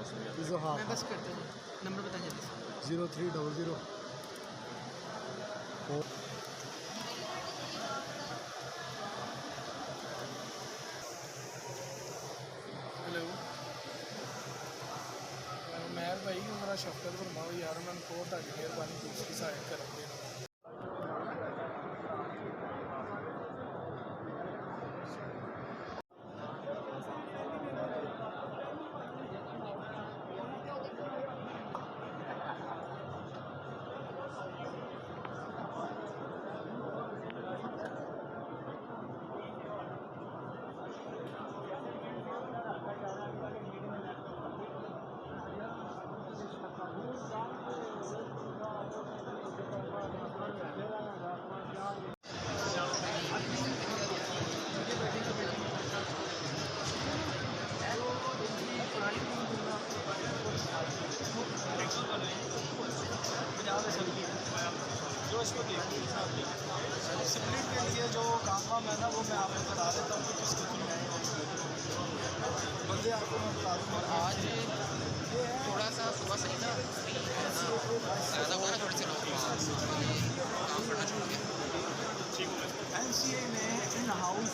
हाँ मैं बस करता हूँ, नंबर बता जल्दी से। 0300 हेलो मैं भाई मेरा शफकत फरमाओ यार उन्होंने को ताकि मेहरबानी दूसरी साइड कर देना जो इसको देखिए स्प्लिट के लिए जो काम है ना वो मैं आपको बता देता हूँ कि किस बंदे आपको मैं बता दूँगा। आज थोड़ा सा सुबह सही ना ज़्यादा हुआ ना थोड़े से लोग काम करना छोड़ दिया। NCA ने इन हाउस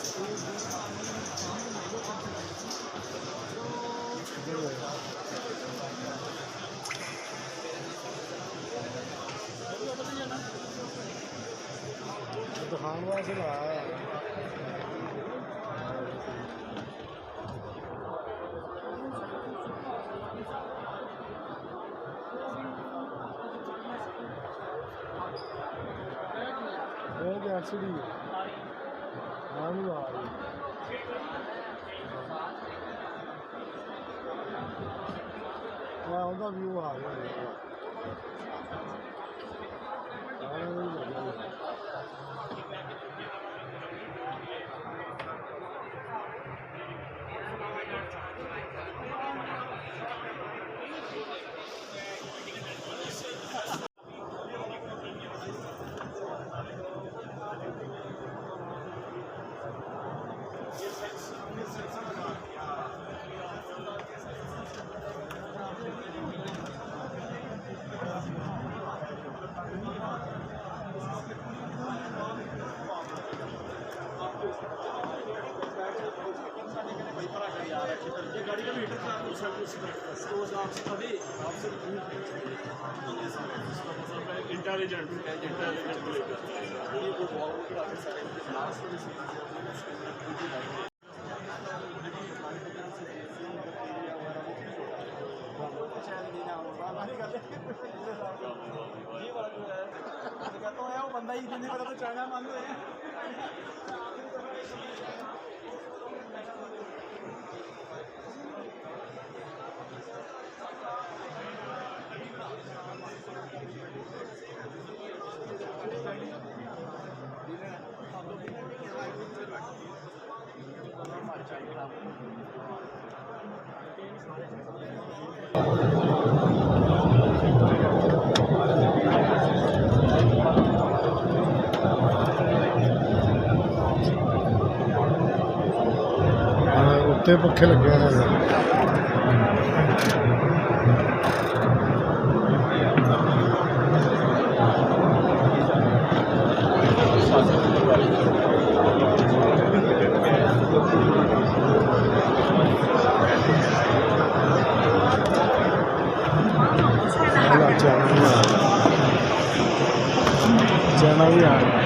दुकान वाले लाया एक्चुअली हाँ नहीं आ रही मैं उनका व्यू आ रहा गाड़ी का मीटर खराब हो सकता है इंटेलिजेंट बंदा ही देने वाला तो चाइना मान रहे हैं। उत्ते पखे लगे हैं चैनल भी आ रहा है।